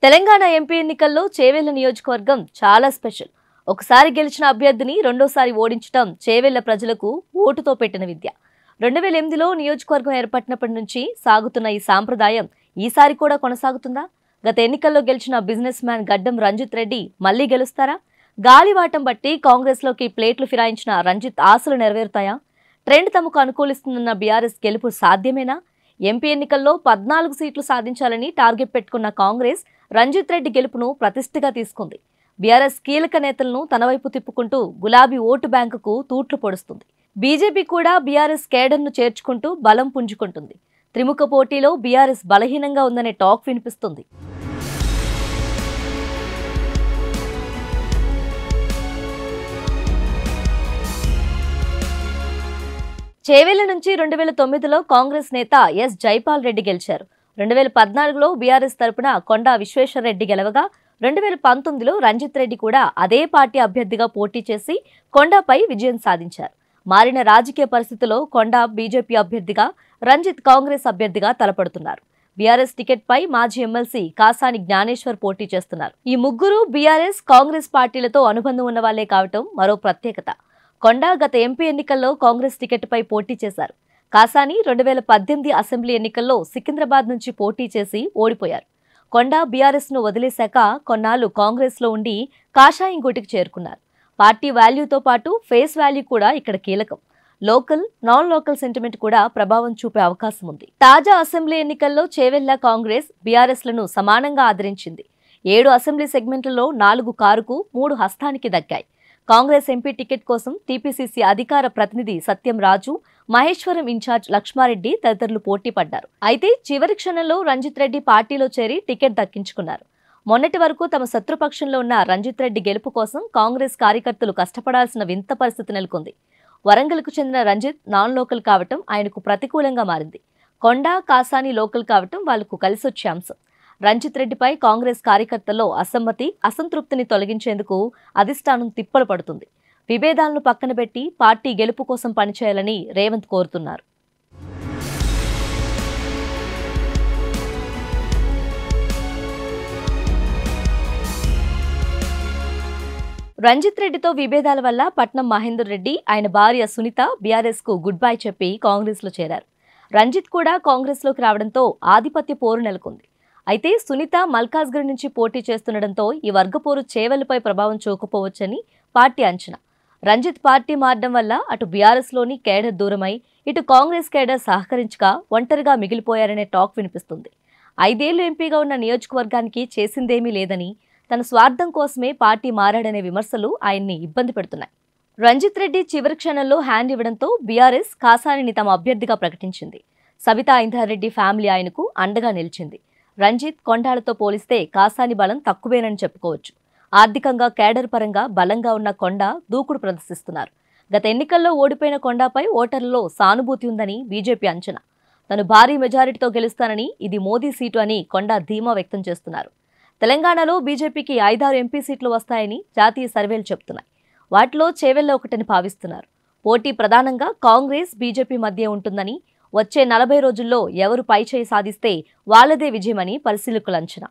Telangana MP ఎన్నికల్లో చేవెళ్ల నియోజకవర్గం చాలా స్పెషల్. ఒకసారి గెలిచిన అభ్యర్థిని రెండోసారి ఓడించడం చేవెళ్ల ప్రజలకు ఓటుతో పెట్టిన విద్య. 2008లో నియోజకవర్గం ఏర్పడినప్పటి నుంచి సాగుతున్న ఈ సాంప్రదాయం ఈసారి కూడా కొనసాగుతుందా? గత ఎన్నికల్లో గెలిచిన బిజినెస్ మ్యాన్ గడ్డం రంజిత్ రెడ్డి మళ్లీ గెలుస్తారా? గాలివాటం బట్టి కాంగ్రెస్లోకి ప్లేట్లు ఫిరాయించిన రంజిత్ ఆశలు నెరవేరుతాయా? ట్రెండ్ తమకు అనుకూలిస్తుందన్న బీఆర్ఎస్ గెలుపు సాధ్యమేనా? ఎంపీ ఎన్నికల్లో 14 సీట్లు సాధించాలని టార్గెట్ పెట్టుకున్న కాంగ్రెస్ రంజిత్ రెడ్డి గెలుపును ప్రతిష్ఠగా తీసుకుంది. బీఆర్ఎస్ కీలక నేతలను తన వైపు తిప్పుకుంటూ గులాబీ ఓటు బ్యాంకుకు తూట్లు పొడుస్తుంది. బీజేపీ కూడా బీఆర్ఎస్ కేడర్ను చేర్చుకుంటూ బలం పుంజుకుంటుంది. త్రిముఖ పోటీలో బీఆర్ఎస్ బలహీనంగా ఉందనే టాక్ వినిపిస్తుంది. చేవెళ్ల నుంచి 2009లో కాంగ్రెస్ నేత ఎస్ జైపాల్ రెడ్డి గెలిచారు. 2014లో బీఆర్ఎస్ తరపున కొండా విశ్వేశ్వరరెడ్డి గెలవగా 2019లో రంజిత్ రెడ్డి కూడా అదే పార్టీ అభ్యర్థిగా పోటీ చేసి కొండాపై విజయం సాధించారు. మారిన రాజకీయ పరిస్థితుల్లో కొండా బీజేపీ అభ్యర్థిగా, రంజిత్ కాంగ్రెస్ అభ్యర్థిగా తలపడుతున్నారు. బీఆర్ఎస్ టికెట్ పై మాజీ ఎమ్మెల్సీ కాసాని జ్ఞానేశ్వర్ పోటీ చేస్తున్నారు. ఈ ముగ్గురు బీఆర్ఎస్, కాంగ్రెస్ పార్టీలతో అనుబంధం ఉన్న వాళ్లే కావటం మరో ప్రత్యేకత. కొండా గత ఎంపీ ఎన్నికల్లో కాంగ్రెస్ టికెట్పై పోటీ చేశారు. కాసాని 2018 అసెంబ్లీ ఎన్నికల్లో సికింద్రాబాద్ నుంచి పోటీ చేసి ఓడిపోయారు. కొండా బీఆర్ఎస్ను వదిలేశాక కొన్నాళ్లు కాంగ్రెస్లో ఉండి కాషాయం గూటికి చేరుకున్నారు. పార్టీ వాల్యూతో పాటు ఫేస్ వాల్యూ కూడా ఇక్కడ కీలకం. లోకల్, నాన్ లోకల్ సెంటిమెంట్ కూడా ప్రభావం చూపే అవకాశం ఉంది. తాజా అసెంబ్లీ ఎన్నికల్లో చేవెళ్ల కాంగ్రెస్ బీఆర్ఎస్లను సమానంగా ఆదరించింది. 7 అసెంబ్లీ సెగ్మెంట్లలో 4 కారుకు, 3 హస్తానికి దక్కాయి. కాంగ్రెస్ ఎంపీ టికెట్ కోసం టీపీసీసీ అధికార ప్రతినిధి సత్యం రాజు, మహేశ్వరం ఇన్ఛార్జ్ లక్ష్మారెడ్డి తదితరులు పోటీ పడ్డారు. అయితే చివరి క్షణంలో రంజిత్ రెడ్డి పార్టీలో చేరి టికెట్ దక్కించుకున్నారు. మొన్నటి వరకు తమ శత్రుపక్షంలో ఉన్న రంజిత్ రెడ్డి గెలుపు కోసం కాంగ్రెస్ కార్యకర్తలు కష్టపడాల్సిన వింత పరిస్థితి నెలకొంది. వరంగల్కు చెందిన రంజిత్ నాన్ లోకల్ కావటం ఆయనకు ప్రతికూలంగా మారింది. కొండా, కాసాని లోకల్ కావటం వాళ్లకు కలిసొచ్చే అంశం. రంజిత్ రెడ్డిపై కాంగ్రెస్ కార్యకర్తల్లో అసమ్మతి, అసంతృప్తిని తొలగించేందుకు అధిష్టానం తిప్పలు పడుతుంది. విభేదాలను పక్కన పెట్టి పార్టీ గెలుపు కోసం పనిచేయాలని రేవంత్ కోరుతున్నారు. రంజిత్ రెడ్డితో విభేదాల వల్ల పట్నం మహేందర్ రెడ్డి, ఆయన భార్య సునీత బీఆర్ఎస్ కు గుడ్ బై చెప్పి కాంగ్రెస్ లో చేరారు. రంజిత్ కూడా కాంగ్రెస్ లోకి రావడంతో ఆధిపత్య పోరు నెలకొంది. అయితే సునీత మల్కాజ్గిరి నుంచి పోటీ చేస్తుండటంతో ఈ వర్గపోరు చేవెళ్లపై ప్రభావం చూకపోవచ్చని పార్టీ అంచనా. రంజిత్ పార్టీ మారడం వల్ల అటు బీఆర్ఎస్లోని కేడర్ దూరమై, ఇటు కాంగ్రెస్ కేడర్ సహకరించక ఒంటరిగా మిగిలిపోయారనే టాక్ వినిపిస్తుంది. 5 ఏళ్లు ఎంపీగా ఉన్న నియోజకవర్గానికి చేసిందేమీ లేదని, తన స్వార్థం కోసమే పార్టీ మారాడనే విమర్శలు ఆయన్ని ఇబ్బంది పెడుతున్నాయి. రంజిత్ రెడ్డి చివరి క్షణంలో హ్యాండ్ ఇవ్వడంతో బీఆర్ఎస్ కాసానిని తమ అభ్యర్థిగా ప్రకటించింది. సబితా ఇంద్రారెడ్డి ఫ్యామిలీ ఆయనకు అండగా నిలిచింది. రంజిత్, కొండాలతో పోలిస్తే కాసాని బలం తక్కువేనని చెప్పుకోవచ్చు. ఆర్థికంగా, కేడర్ పరంగా బలంగా ఉన్న కొండా దూకుడు ప్రదర్శిస్తున్నారు. గత ఎన్నికల్లో ఓడిపోయిన కొండాపై ఓటర్లలో సానుభూతి ఉందని బీజేపీ అంచనా. తను భారీ మెజారిటీతో గెలుస్తానని, ఇది మోదీ సీటు అని కొండా ధీమా వ్యక్తం చేస్తున్నారు. తెలంగాణలో బీజేపీకి 5-6 ఎంపీ సీట్లు వస్తాయని జాతీయ సర్వేలు చెబుతున్నాయి. వాటిలో చేవెళ్ల ఒకటని భావిస్తున్నారు. పోటీ ప్రధానంగా కాంగ్రెస్, బీజేపీ మధ్య ఉంటుందని, వచ్చే 40 రోజుల్లో ఎవరు పైచేయి సాధిస్తే వాళ్లదే విజయమని పరిశీలకుల అంచనా.